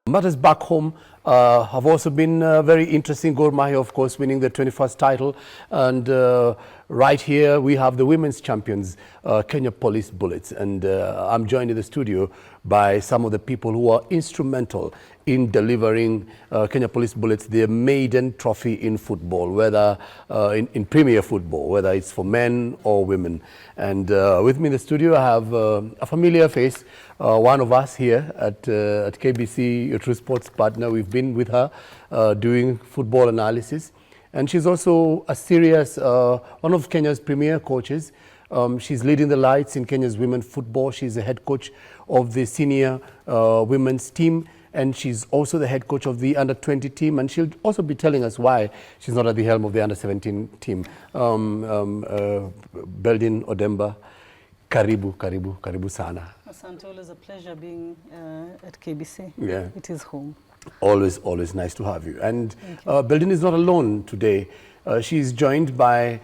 Matters back home have also been very interesting. Gor Mahia, of course, winning the 21st title. And right here, we have the women's champions, Kenya Police Bullets. And I'm joined in the studio by some of the people who are instrumental in delivering Kenya Police Bullets their maiden trophy in football, whether in Premier football, whether it's for men or women. And with me in the studio, I have a familiar face, one of us here at KBC, your true sports partner. We've been with her doing football analysis. And she's also a serious, one of Kenya's premier coaches. She's leading the lights in Kenya's women football. She's the head coach of the senior women's team. And she's also the head coach of the under-20 team. And she'll also be telling us why she's not at the helm of the under-17 team. Beldine, Odemba, karibu sana. Asante, always a pleasure being at KBC. Yeah. It is home. Always nice to have you. And Beldine is not alone today. She's joined by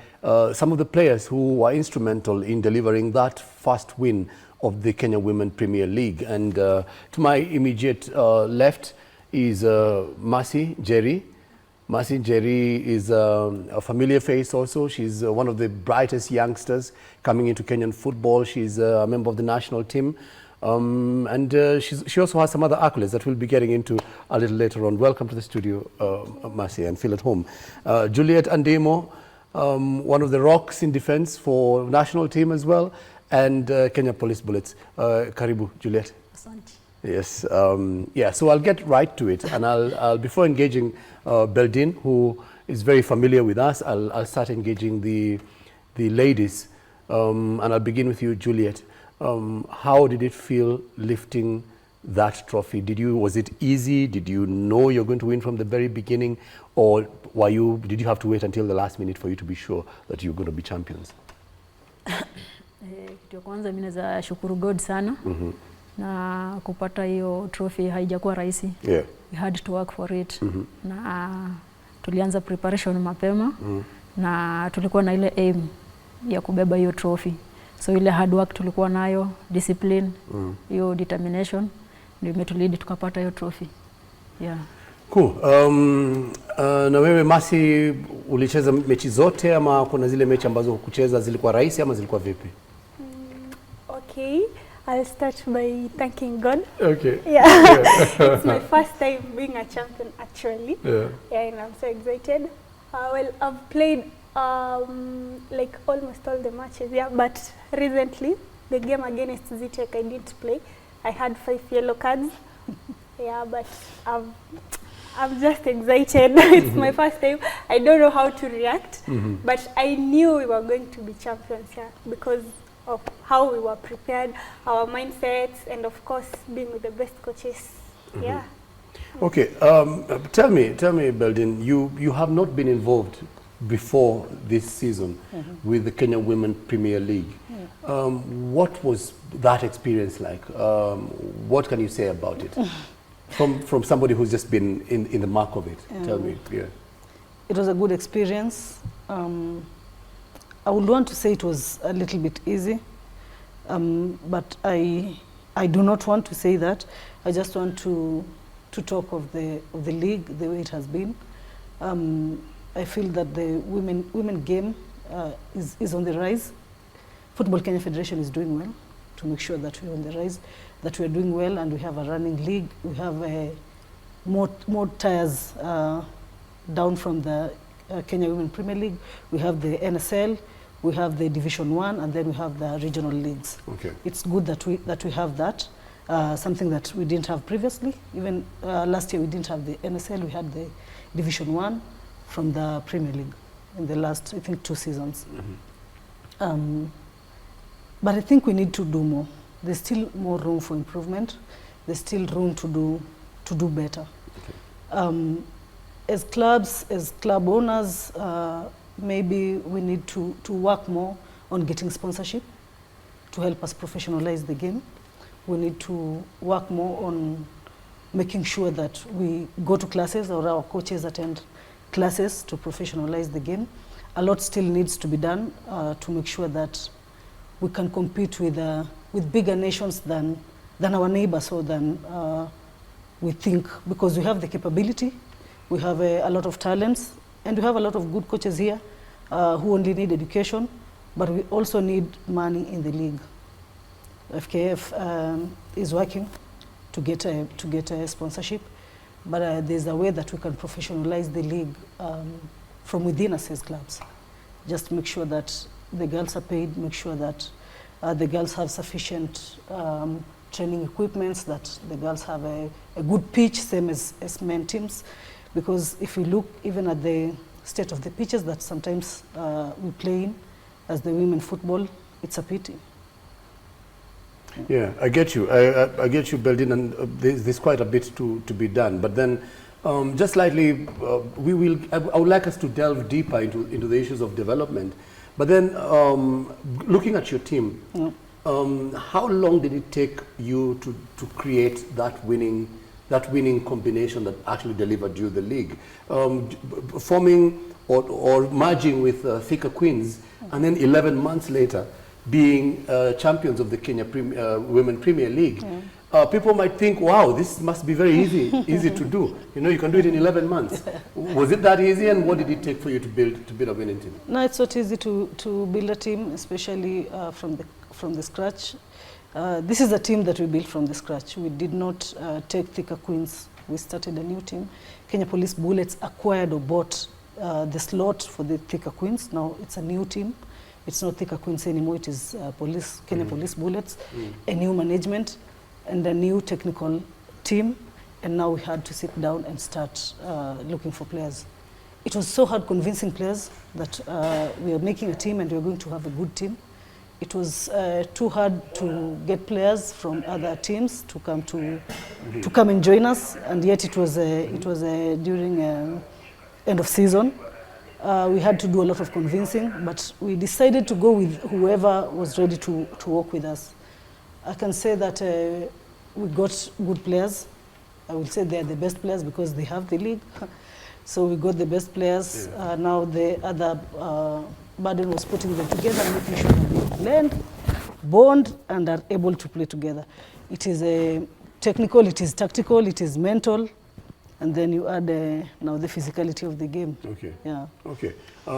some of the players who were instrumental in delivering that first win of the Kenya Women Premier League. And to my immediate left is Njeri. Njeri is a familiar face also. She's one of the brightest youngsters coming into Kenyan football. She's a member of the national team. And she also has some other accolades that we'll be getting into a little later on. Welcome to the studio, Mercy, and feel at home. Juliet Andibo, one of the rocks in defense for national team as well, and Kenya Police Bullets. Karibu, Juliet. Asante. Yes, yeah, so I'll get right to it, and I'll before engaging Beldine, who is very familiar with us, I'll start engaging the ladies, and I'll begin with you, Juliet. How did it feel lifting that trophy? Was it easy? Did you know you're going to win from the very beginning, or did you have to wait until the last minute for you to be sure that you're going to be champions? Kitu ya kwanza mimi naweza shukuru God sana. Na kupata hiyo trophy haijakuwa rahisi. Yeah. We had to work for it. Na tulianza preparation mapema. Na tulikuwa na ile aim ya kubeba hiyo trophy. So ile hard work tulikuwa nayo, discipline, hiyo determination ndio imetulead tukapata hiyo trophy. Yeah. Cool. Na wewe Mercy, ulicheza mechi zote ama kuna zile mechi ambazo kucheza zilikuwa rahisi ama zilikuwa vipi? Okay, I'll start by thanking God. Okay. Yeah. It's my first time being a champion actually. Yeah. Yeah, and I'm so excited. Well, I've played like almost all the matches, yeah, but recently the game against Zitek I didn't play. I had 5 yellow cards. Yeah, but I'm just excited. It's my first time. I don't know how to react, but I knew we were going to be champions, yeah, because of how we were prepared, our mindsets, and of course being with the best coaches. Yeah. Okay, tell me Beldine, you have not been involved before this season with the Kenya Women Premier League. What was that experience like? What can you say about it? From somebody who's just been in the mark of it. Tell me. Yeah. It was a good experience. I would want to say it was a little bit easy, but I do not want to say that. I just want to talk of the league, the way it has been. I feel that the women game is on the rise. Football Kenya Federation is doing well to make sure that we're on the rise, that we're doing well, and we have a running league. We have more tiers down from the Kenya Women Premier League. We have the NSL, we have the Division 1, and then we have the regional leagues. Okay. It's good that we have that, something that we didn't have previously. Even last year we didn't have the NSL, we had the Division 1 from the Premier League in the last, I think, 2 seasons. But I think we need to do more. There's still more room for improvement. There's still room to do better. Okay. As clubs, as club owners, maybe we need to work more on getting sponsorship to help us professionalize the game. We need to work more on making sure that we go to classes or our coaches attend classes to professionalize the game. A lot still needs to be done to make sure that we can compete with bigger nations than our neighbors or than we think, because we have the capability, we have a lot of talents, and we have a lot of good coaches here who only need education, but we also need money in the league. FKF is working to get a sponsorship, but there's a way that we can professionalize the league from within us as clubs. Just make sure that the girls are paid, make sure that the girls have sufficient training equipments, that the girls have a good pitch, same as men teams. Because if we look even at the state of the pitches that sometimes we play in as the women football, it's a pity. Yeah, I get you. I get you, Beldine, and there's quite a bit to be done. But then, just slightly, I would like us to delve deeper into the issues of development. But then, looking at your team, how long did it take you to create that winning combination that actually delivered you the league? Forming or merging with Thika Queens, and then 11 months later, being champions of the Kenya Women Premier League. People might think, wow, this must be very easy to do. You know, you can do it in 11 months. Was it that easy, and what did it take for you to build a winning team? No, it's not easy to build a team, especially from the scratch. This is a team that we built from the scratch. We did not take Thika Queens. We started a new team. Kenya Police Bullets acquired or bought the slot for the Thika Queens. Now it's a new team. It's not Thika Queens anymore, it is Kenya Police Bullets, a new management and a new technical team, and now we had to sit down and start looking for players. It was so hard convincing players that we are making a team and we are going to have a good team. It was too hard to get players from other teams to come and join us, and yet it was during end of season. We had to do a lot of convincing, but we decided to go with whoever was ready to work with us. I can say that we got good players. I will say they are the best players because they have the league. So we got the best players. Now the other burden was putting them together and making sure that they blend, bond, and are able to play together. It is technical, it is tactical, it is mental. And then you add now the physicality of the game. Okay. Yeah. Okay.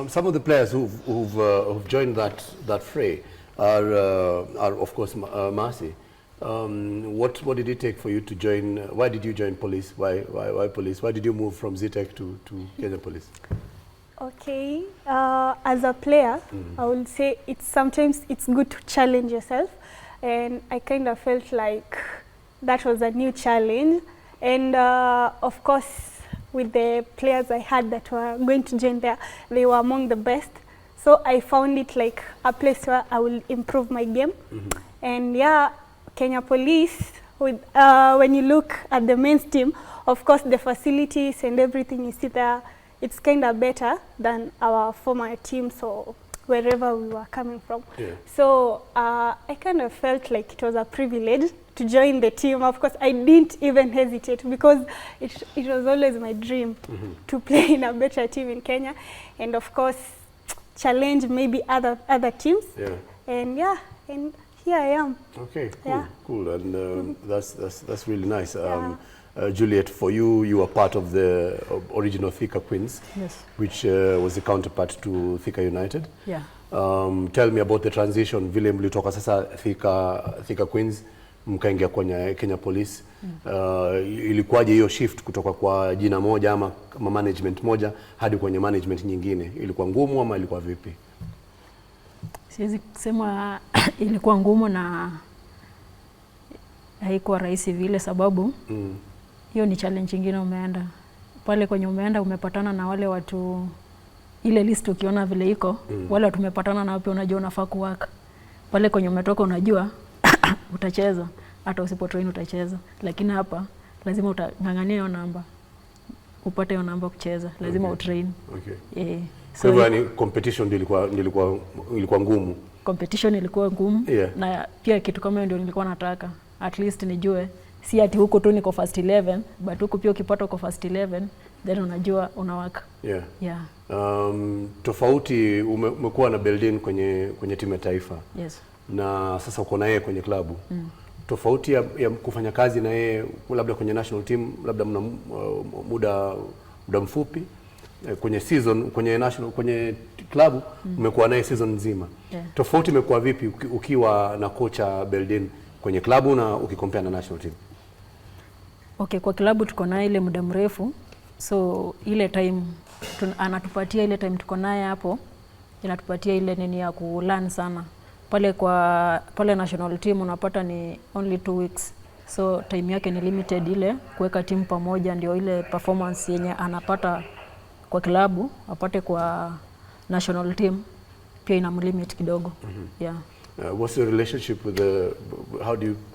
Some of the players who've joined that fray are of course Mercy. What did it take for you to join? Why did you join police? Why police? Why did you move from ZTech to Kenya Police? Okay. As a player, I would say sometimes it's good to challenge yourself, and I kind of felt like that was a new challenge. And of course, with the players I had that were going to join there, they were among the best. So I found it like a place where I will improve my game. And yeah, Kenya Police, when you look at the men's team, of course the facilities and everything you see there, it's kind of better than our former teams or wherever we were coming from. So I kind of felt like it was a privilege to join the team. Of course, I didn't even hesitate because it was always my dream to play in a better team in Kenya, and of course, challenge maybe other teams. And yeah, and here I am. Okay, cool, cool, and that's really nice. Juliet, for you, you are part of the original Thika Queens, which was the counterpart to Thika United. Tell me about the transition. Vile mlitoka sasa Thika Queens mkaingia kwenye Kenya Police. Ilikuwaje hiyo shift kutoka kwa jina moja ama management moja hadi kwenye management nyingine? Ilikuwa ngumu ama ilikuwa vipi? Siwezi kusema ilikuwa ngumu na haikuwa rahisi vile, sababu hiyo ni challenge nyingine. Umeenda pale kwenye umepatana na wale watu, ile list ukiona vile iko, wale watu umepatana na wapi, unajua unafaa kuwaka. Pale kwenye umetoka unajua utacheza, hata usipotrain utacheza, lakini hapa lazima utangangania hiyo namba, upate hiyo namba kucheza, lazima utrain. So yani competition ilikuwa ngumu. Competition ilikuwa ngumu, na pia kitu kama hiyo ndio nilikuwa nataka. At least nijue si ati huko tu niko first 11, but huko pia ukipata uko first 11 then unajua unawaka. Tofauti umekuwa na Beldine kwenye timu ya taifa. Yes. Na sasa uko na yeye kwenye klabu. tofauti ya kufanya kazi na yeye labda kwenye national team, labda mna muda mfupi kwenye season, kwenye klabu umekuwa naye season nzima. Tofauti imekuwa vipi ukiwa na kocha Beldine kwenye klabu na ukikompea na national team? Okay, kwa klabu tuko naye ile muda mrefu, so ile time anatupatia ile time tuko naye hapo, inatupatia ile nini ya kulearn sana. Pale national team unapata ni only 2 weeks, so time yake ni limited, ile kuweka timu pamoja ndio ile performance yenye anapata kwa klabu apate kwa national team pia inamlimit kidogo. Yeah. What's your relationship with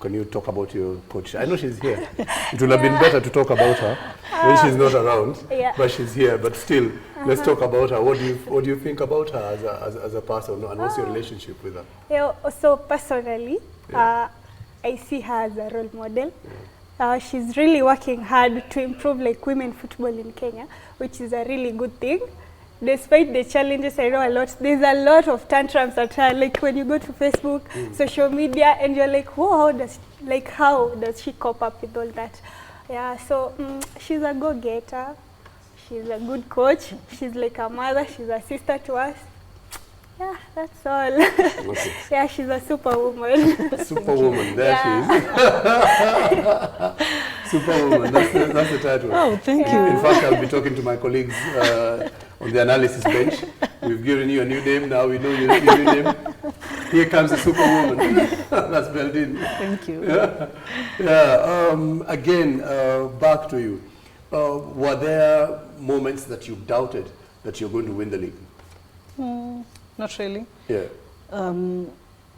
can you talk about your coach? I know she's here. It would have been better to talk about her when she's not around, but she's here. But still, let's talk about her. What do you think about her as a person, and what's your relationship with her? Yeah, so personally, I see her as a role model. She's really working hard to improve like women football in Kenya, which is a really good thing. Despite the challenges, I know there's a lot of tantrums at her, like when you go to Facebook, social media, and you're like, whoa, how does she cope up with all that? Yeah, so she's a go-getter, she's a good coach, she's like a mother, she's a sister to us. Yeah, that's all. Okay. Yeah, she's a superwoman. Superwoman, there she is. Superwoman, that's the title. Oh, thank you. In fact, I'll be talking to my colleagues on the analysis bench. We've given you a new name, now we know your new name. Here comes the superwoman. That's Beldine. Thank you. Again, back to you. Were there moments that you doubted that you're going to win the league? Not really. Yeah.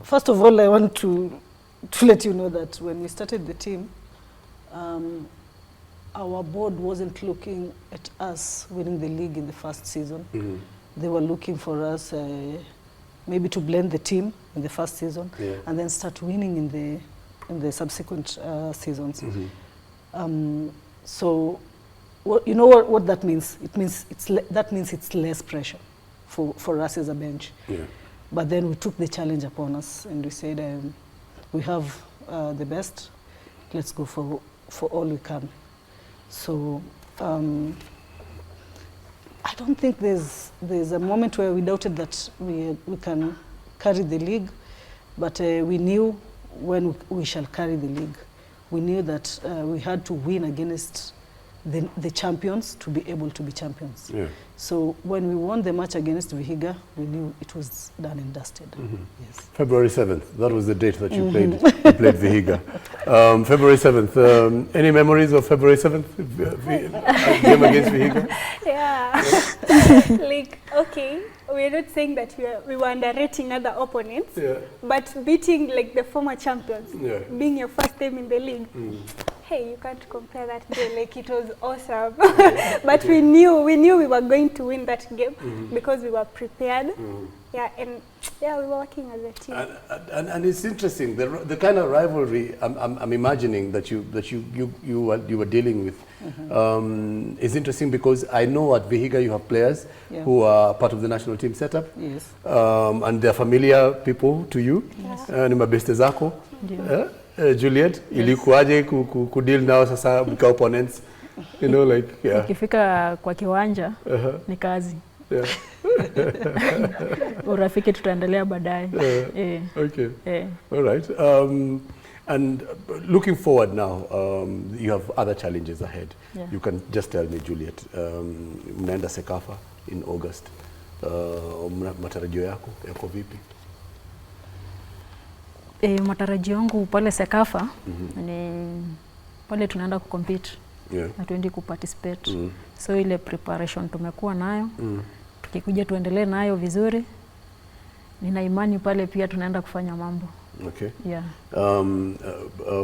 First of all, I want to let you know that when we started the team, our board wasn't looking at us winning the league in the first season. They were looking for us maybe to blend the team in the first season and then start winning in the subsequent seasons. So, you know what that means? That means it's less pressure for us as a bench. Yeah. But then we took the challenge upon us and we said, we have the best, let's go for all we can. So I don't think there's a moment where we doubted that we can carry the league, but we knew when we shall carry the league. We knew that we had to win against the champions to be able to be champions. Yeah. So when we won the match against Vihiga, we knew it was done and dusted. Yes. February 7th, that was the date that you played Vihiga. February 7th, any memories of February 7th, game against Vihiga? Yeah. Like, okay, we're not saying that we were underrating other opponents, but beating like the former champions, being your first time in the league, hey, you can't compare that game. Like, it was awesome. But we knew we were going to win that game because we were prepared. Yeah, and we were working as a team. And it's interesting, the kind of rivalry I'm imagining that you were dealing with is interesting, because I know at Vihiga you have players who are part of the national team setup. Yes. And they're familiar people to you. Ni mabeste zako. Juliet, ilikuwaje kudeal nao sasa mka opponents? You know, like, Ukifika kwa kiwanja ni kazi. Urafiki tutaendelea baadaye. Okay. All right. And looking forward now, you have other challenges ahead. You can just tell me, Juliet, mnaenda Sekafa in August. Matarajio yako vipi? Matarajio yangu pale Sekafa ni pale tunaenda kucompete. Na tuendi kuparticipate. So ile preparation tumekuwa nayo. Tukikuja tuendelee nayo vizuri. Nina imani pale pia tunaenda kufanya mambo. Okay. Yeah.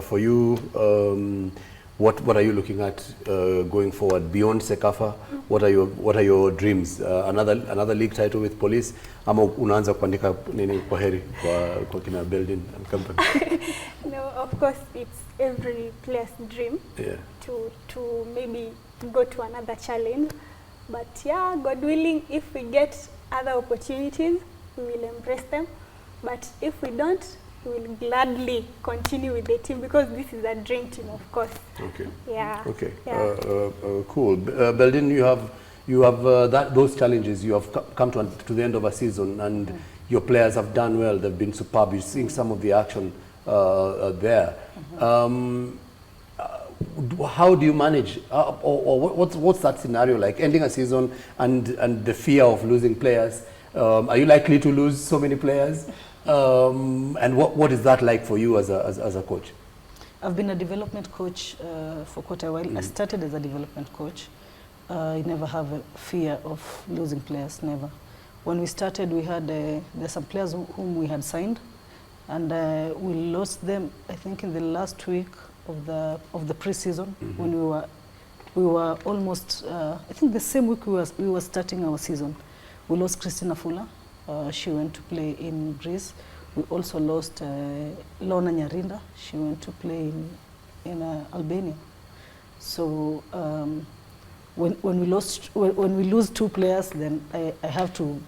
For you, what are you looking at going forward beyond Sekafa? What are your dreams? Another league title with Police? Ama unaanza kuandika nini kwa heri kwa kina Beldine and company? No, of course it's every player's dream to maybe go to another challenge. But yeah, God willing, if we get other opportunities, we will embrace them. But if we don't, he will gladly continue with the team because this is a dream team, of course. Okay. Yeah. Okay. Yeah. Cool. Beldine, you have those challenges. You have come to the end of a season, and your players have done well. They've been superb. You're seeing some of the action there. How do you manage, or what's that scenario like? Ending a season and the fear of losing players. Are you likely to lose so many players? And what is that like for you as a coach? I've been a development coach for quite a while. I started as a development coach. I never have a fear of losing players, never. When we started, we had there's some players whom we had signed, and we lost them, I think, in the last week of the pre-season, when we were almost, I think the same week we were starting our season. We lost Christina Fuller. She went to play in Greece. We also lost Lona Nyarinda. She went to play in Albania. So when we lose two players, then I have to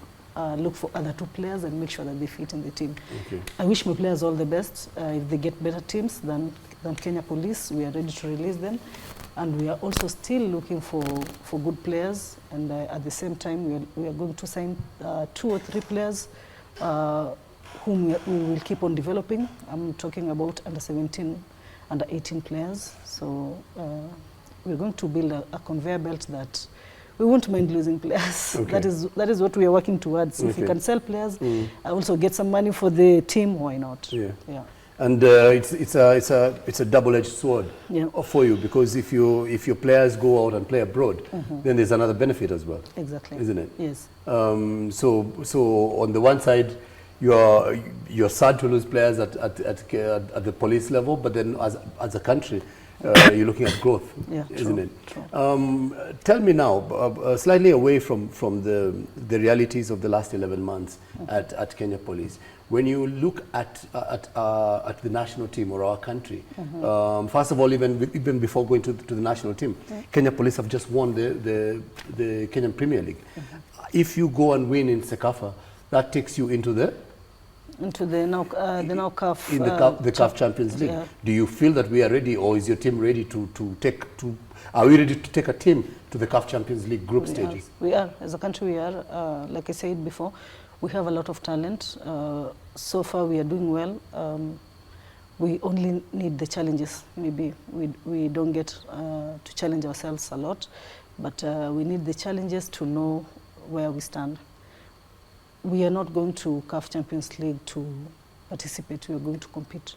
look for other two players and make sure that they fit in the team. Okay. I wish my players all the best. If they get better teams than Kenya Police, we are ready to release them. And we are also still looking for good players. And at the same time, we are going to sign 2 or 3 players whom we will keep on developing. I'm talking about under 17, under 18 players. So we're going to build a conveyor belt that we won't mind losing players. Okay. That is what we are working towards. Okay. If we can sell players, I also get some money for the team. Why not? Yeah. Yeah. And it's a double-edged sword for you, because if your players go out and play abroad, then there's another benefit as well. Exactly. Isn't it? Yes. So on the one side, you're sad to lose players at the police level, but then as a country, you're looking at growth, isn't it? True. Tell me now, slightly away from the realities of the last 11 months at Kenya Police. When you look at the national team or our country, first of all, even before going to the national team, Kenya Police have just won the Kenyan Premier League. If you go and win in Sekafa, that takes you into the now CAF the CAF Champions League. Yeah. Do you feel that we are ready, or is your team ready are we ready to take a team to the CAF Champions League group stages? We are. As a country, we are. Like I said before, we have a lot of talent. So far, we are doing well. We only need the challenges. Maybe we don't get to challenge ourselves a lot, but we need the challenges to know where we stand. We are not going to CAF Champions League to participate. We are going to compete.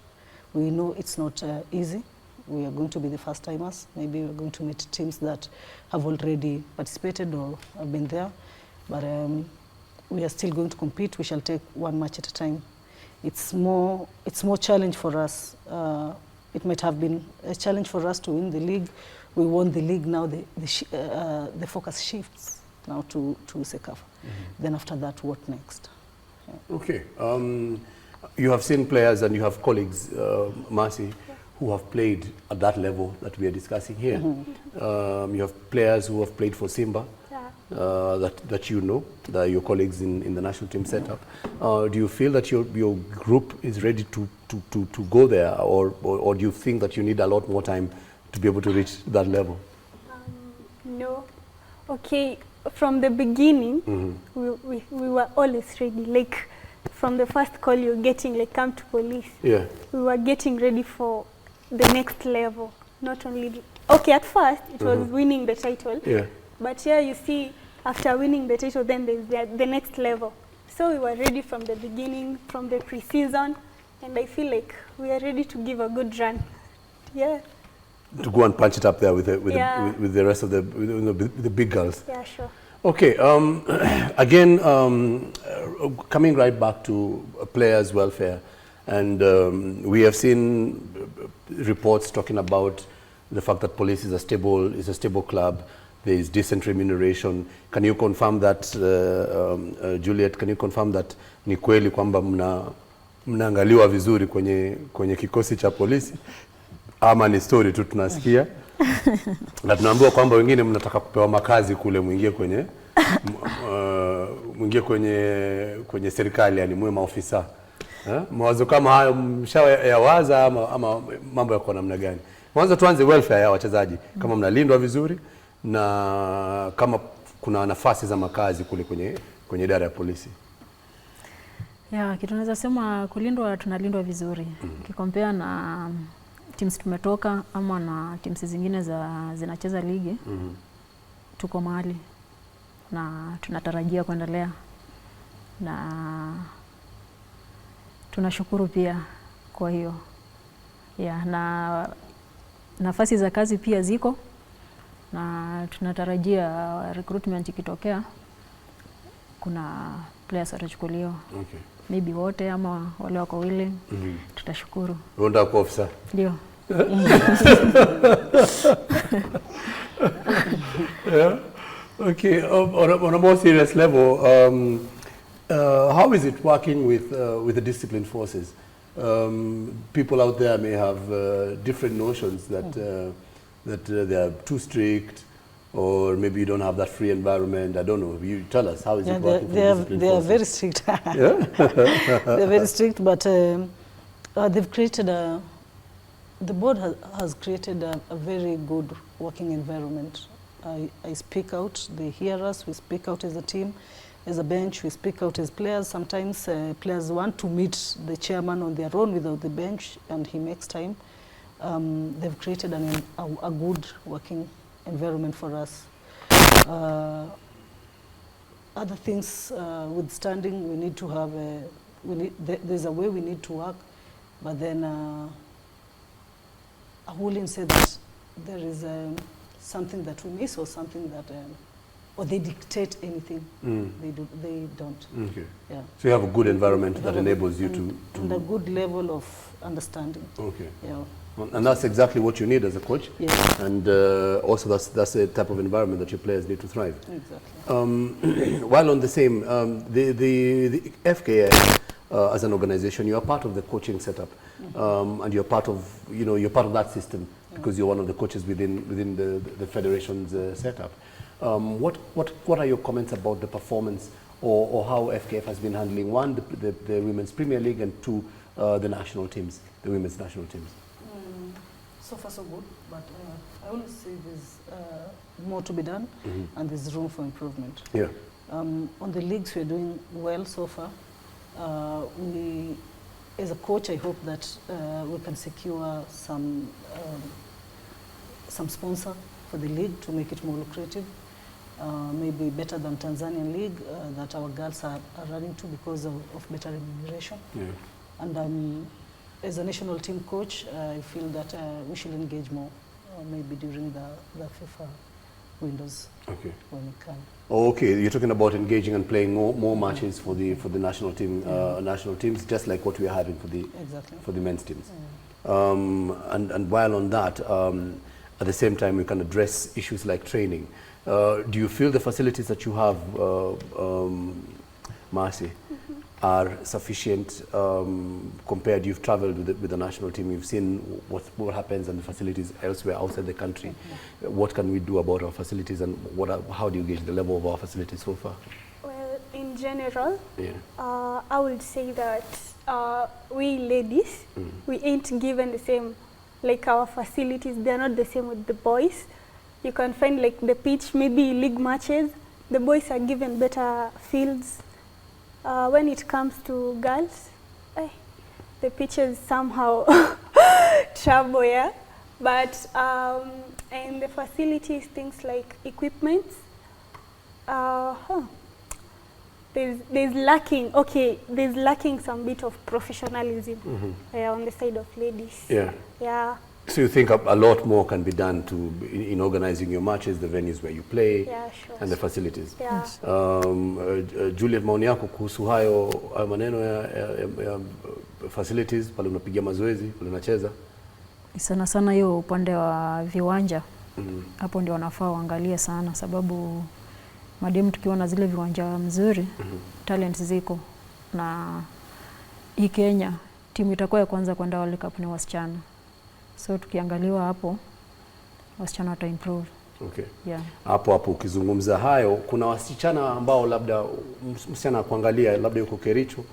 We know it's not easy. We are going to be the first timers. Maybe we're going to meet teams that have already participated or have been there. But we are still going to compete. We shall take one match at a time. It's more challenge for us. It might have been a challenge for us to win the league. We won the league. Now the focus shifts now to Sekafa. Then after that, what next? Yeah. Okay. You have seen players and you have colleagues, Mercy, who have played at that level that we are discussing here. You have players who have played for Simba, that you know, that your colleagues in the national team setup. Do you feel that your group is ready to go there, or do you think that you need a lot more time to be able to reach that level? No. Okay, from the beginning, we were always ready. Like, from the first call you're getting, like, come to police. Yeah. We were getting ready for the next level. Not only, okay, at first it was winning the title. Yeah. But here you see, after winning the title, then there's the next level. So we were ready from the beginning, from the pre-season, and I feel like we are ready to give a good run. Yeah. To go and punch it up there with the rest of the big girls. Yeah, sure. Okay. Again, coming right back to players' welfare, and we have seen reports talking about the fact that police is a stable club. There is decent remuneration. Can you confirm that, Juliet? Can you confirm that ni kweli kwamba mnaangaliwa vizuri kwenye kikosi cha polisi? Ama ni story tu tunasikia? Na tunaambiwa kwamba wengine mnataka kupewa makazi kule, mwingie kwenye serikali, yani mwe maofisa. Mawazo kama hayo mshayawaza ama mambo yako namna gani? Mwanzo tuanze welfare ya wachezaji, kama mnalindwa vizuri na kama kuna nafasi za makazi kule kwenye idara ya polisi. Kitu naweza sema kulindwa, tunalindwa vizuri. Ukikompea na teams tumetoka ama na teams zingine zinacheza ligi, tuko mahali na tunatarajia kuendelea, na tunashukuru pia kwa hiyo. Na nafasi za kazi pia ziko, na tunatarajia recruitment ikitokea kuna players watachukuliwa. Okay. Maybe wote ama wale wako willing. Tutashukuru. Unataka kuwa ofisa? Ndio. Yeah. Okay. On a more serious level, how is it working with the discipline forces? People out there may have different notions that they are too strict, or maybe you don't have that free environment. I don't know. You tell us, how is it working? They are very strict. They're very strict, but they've created the board has created a very good working environment. I speak out, they hear us, we speak out as a team, as a bench, we speak out as players. Sometimes players want to meet the chairman on their own without the bench, and he makes time. They've created a good working environment for us. Other things withstanding, we need to have there's a way we need to work, but then I wouldn't say that there is something that we miss or something that or they dictate anything. They don't. Okay. Yeah. So you have a good environment that enables you to and a good level of understanding. Okay. Yeah. And that's exactly what you need as a coach. Yes. And also that's the type of environment that your players need to thrive. Exactly. While on the same, the FKF as an organization, you are part of the coaching setup, and you're part of that system because you're one of the coaches within the federation's setup. What are your comments about the performance or how FKF has been handling, one, the Women's Premier League, and two, the national teams, the women's national teams? So far so good, but I always say there's more to be done, and there's room for improvement. Yeah. On the leagues, we're doing well so far. As a coach, I hope that we can secure some sponsor for the league to make it more lucrative, maybe better than Tanzanian league that our girls are running to because of better remuneration. Yeah. And as a national team coach, I feel that we should engage more, maybe during the FIFA windows. Okay. When we can. Okay, you're talking about engaging and playing more matches for the national team, national teams, just like what we are having for the men's teams. Yeah. And while on that, at the same time, we can address issues like training. Do you feel the facilities that you have, Marcy, are sufficient compared? You've traveled with the national team, you've seen what happens in the facilities elsewhere outside the country. What can we do about our facilities, and how do you gauge the level of our facilities so far? Well, in general, I would say that we ladies, we ain't given the same, like our facilities, they're not the same with the boys. You can find like the pitch, maybe league matches, the boys are given better fields. When it comes to girls, the pitch is somehow trouble, yeah. But and the facilities, things like equipment, there's lacking. Okay, there's lacking some bit of professionalism on the side of ladies. Yeah. Yeah. So you think a lot more can be done in organizing your matches, the venues where you play, and the facilities. Yeah. Juliet, maoni yako kuhusu hayo maneno ya facilities pale unapiga mazoezi, pale unacheza? Sana hiyo upande wa viwanja. Hapo ndio wanafaa waangalie sana, sababu mademu tukiwa na zile viwanja mzuri, talent ziko, na hii Kenya timu itakuwa ya kwanza kwenda World Cup ni wasichana. So tukiangaliwa hapo, wasichana wata improve. Okay. Yeah. Hapo ukizungumza hayo, kuna wasichana ambao labda msichana kuangalia labda yuko Kericho,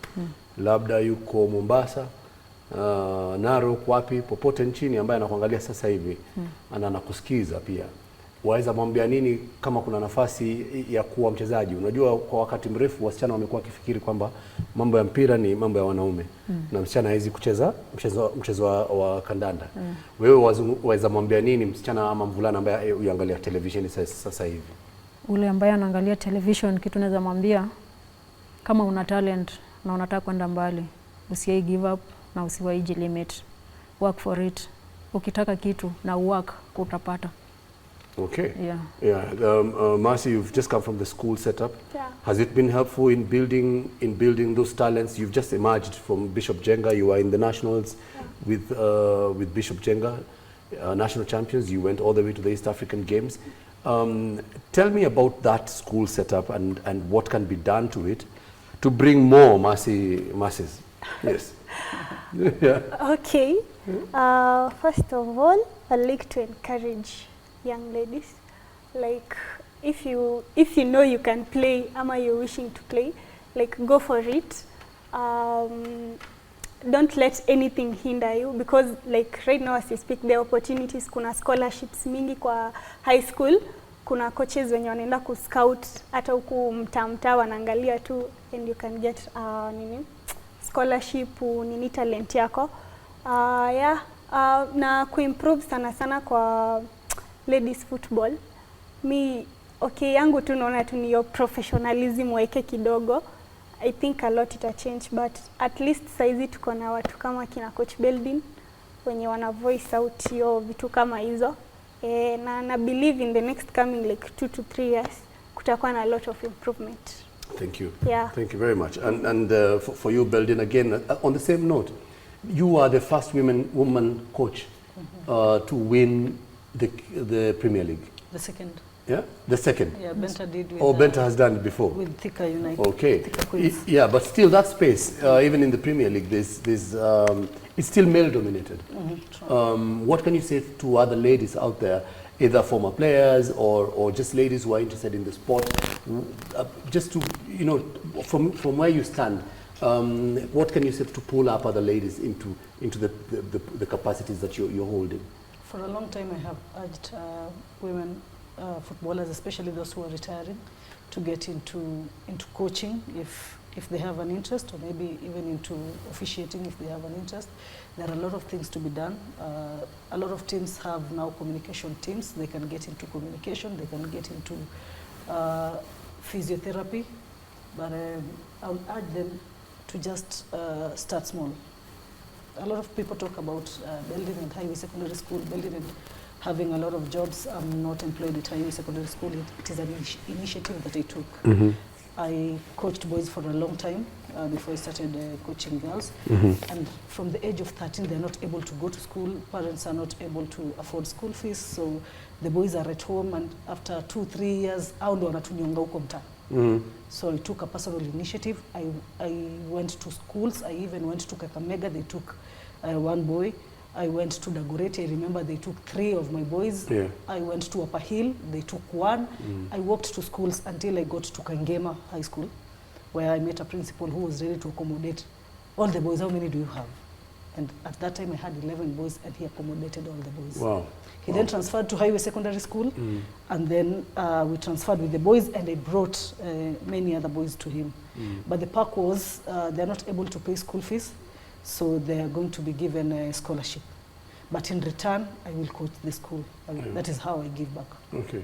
labda yuko Mombasa, Narok, wapi popote nchini, ambaye anakuangalia sasa hivi anakusikiza pia, waweza mwambia nini kama kuna nafasi ya kuwa mchezaji? Unajua kwa wakati mrefu wasichana wamekuwa wakifikiri kwamba mambo ya mpira ni mambo ya wanaume na msichana hawezi kucheza mchezo wa kandanda. Wewe waweza mwambia nini msichana ama mvulana ambaye uangalia televisheni sasa hivi? Ule ambaye anaangalia television, kitu naweza mwambia, kama una talent na unataka kwenda mbali, usiai give up na usiwahi limit. Work for it. Ukitaka kitu na work, utapata. Okay. Yeah. Mercy, you've just come from the school setup. Yeah. Has it been helpful in building those talents? You've just emerged from Bishop Jenga. You are in the nationals with Bishop Jenga, national champions. You went all the way to the East African Games. Tell me about that school setup and what can be done to it to bring more masses. Yes. Yeah. Okay. First of all, I'd like to encourage young ladies, like if you know you can play ama you're wishing to play, like go for it. Don't let anything hinder you, because like right now as you speak, the opportunities, kuna scholarships mingi kwa high school, kuna coaches wenye wanaenda ku scout hata huku mtaa wanaangalia tu, and you can get scholarship nini talent yako. Na kuimprove sana kwa ladies football. Yangu tu naona tu niyo professionalism weke kidogo. I think a lot ita change, but at least saizi tuko na watu kama kina coach Beldine wenye wana voice out yo vitu kama hizo. Na believe in the next coming like 2 to 3 years kutakuwa na a lot of improvement. Thank you. Yeah. Thank you very much. And for you, Beldine, again, on the same note, you are the first woman coach to win the Premier League. The second. Yeah, the second. Yeah, Benta did. Benta has done it before. With Thika United. Okay. Thika Yeah, but still that space, even in the Premier League, it's still male dominated. What can you say to other ladies out there, either former players or just ladies who are interested in the sport, just to, from where you stand, what can you say to pull up other ladies into the capacities that you're holding? For a long time I have urged women footballers, especially those who are retiring, to get into coaching if they have an interest, or maybe even into officiating if they have an interest. There are a lot of things to be done. A lot of teams have now communication teams. They can get into communication, they can get into physiotherapy, but I would urge them to just start small. A lot of people talk about Beldine and Highway Secondary School, Beldine and having a lot of jobs. I'm not employed at Highway Secondary School. It is an initiative that I took. I coached boys for a long time before I started coaching girls. And from the age of 13, they're not able to go to school. Parents are not able to afford school fees. So the boys are at home, and after 2-3 years, so I took a personal initiative. I went to schools. I even went to Kakamega. They took one boy. I went to Dagoretti. I remember they took 3 of my boys. Yeah. I went to Upper Hill. They took 1. I walked to schools until I got to Kangema High School, where I met a principal who was ready to accommodate all the boys. How many do you have? And at that time I had 11 boys, and he accommodated all the boys. Wow. He then transferred to Highway Secondary School, and then we transferred with the boys, and I brought many other boys to him. But the perk was they're not able to pay school fees, so they are going to be given a scholarship. But in return, I will coach the school. That is how I give back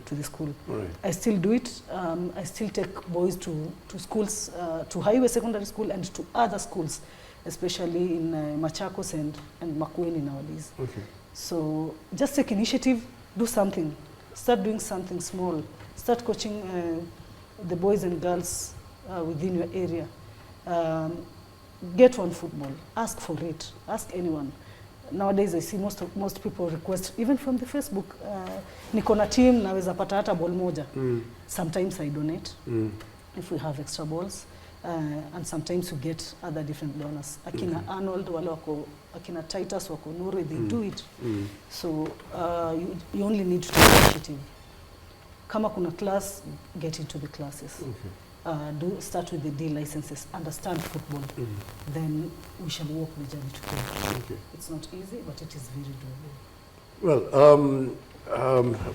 to the school. Right. I still do it. I still take boys to schools, to Highway Secondary School and to other schools, especially in Machakos and Makueni nowadays. So just take initiative, do something, start doing something small, start coaching the boys and girls within your area. Get on football, ask for it, ask anyone. Nowadays I see most people request, even from the Facebook, niko na team naweza pata hata ball moja. Sometimes I donate if we have extra balls, and sometimes we get other different donors. Akina Arnold, wale wako, akina Titus, wako Nuru, they do it. So you only need to take initiative. Kama kuna class, get into the classes. start with the D licenses, understand football, then we shall walk the journey together. Okay. It's not easy, but it is very doable. Well,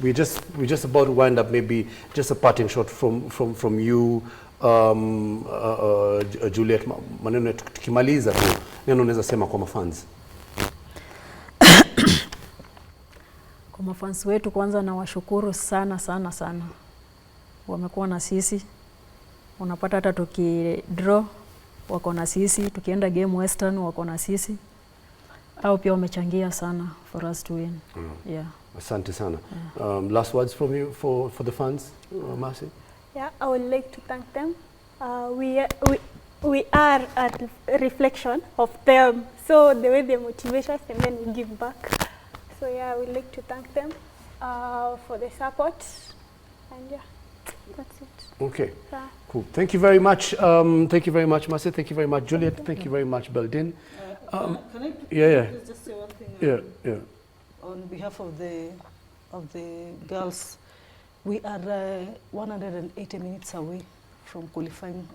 we just about to wind up. Maybe just a parting shot from you, Juliet. Maneno tukimaliza tu, neno unaweza sema kwa mafans? Kwa mafans wetu kwanza na washukuru sana sana sana. Wamekuwa na sisi. Unapata hata tukidraw wako na sisi, tukienda game Western wako na sisi. Au pia wamechangia sana for us to win. Yeah. Asante sana. Last words from you for the fans, Mercy? Yeah, I would like to thank them. We are a reflection of them. So the way they motivate us and then we give back. So yeah, I would like to thank them for the support. And yeah, that's it. Okay. Yeah. Cool. Thank you very much. Thank you very much, Mercy. Thank you very much, Juliet. Thank you very much, Beldine. Can I Yeah. just say one thing? Yeah. On behalf of the girls, we are 180 minutes away from qualifying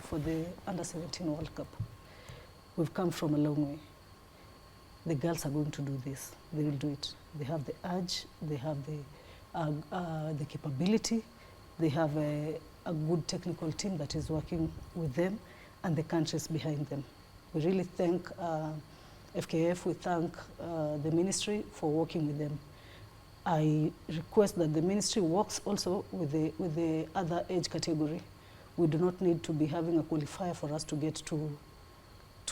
for the Under-17 World Cup. We've come from a long way. The girls are going to do this. They will do it. They have the urge. They have the capability. They have a good technical team that is working with them, and the countries behind them. We really thank FKF. We thank the ministry for working with them. I request that the ministry works also with the other age category. We do not need to be having a qualifier for us to get to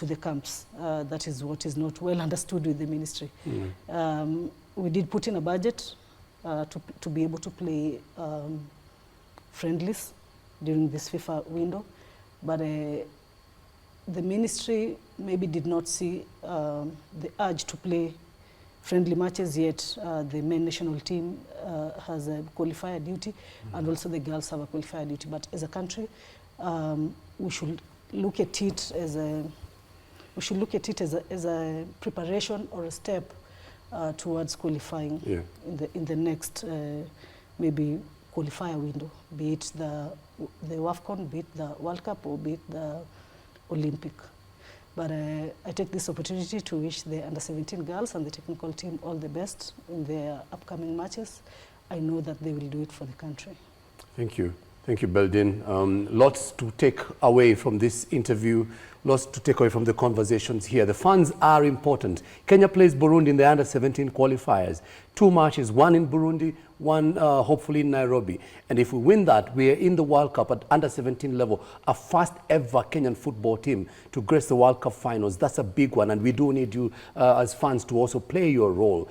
the camps. That is what is not well understood with the ministry. We did put in a budget to be able to play friendlies during this FIFA window, but the ministry maybe did not see the urge to play friendly matches yet. The men national team has a qualifier duty, and also the girls have a qualifier duty. But as a country, we should look at it as a preparation or a step towards qualifying in the next maybe qualifier window, be it the WAFCON, be it the World Cup, or be it the Olympic. But I take this opportunity to wish the Under-17 girls and the technical team all the best in their upcoming matches. I know that they will do it for the country. Thank you. Thank you, Beldine. Lots to take away from this interview, lots to take away from the conversations here. The fans are important. Kenya plays Burundi in the Under-17 qualifiers. 2 matches, one in Burundi, one hopefully in Nairobi. And if we win that, we are in the World Cup at Under-17 level, a first ever Kenyan football team to grace the World Cup finals. That's a big one, and we do need you as fans to also play your role.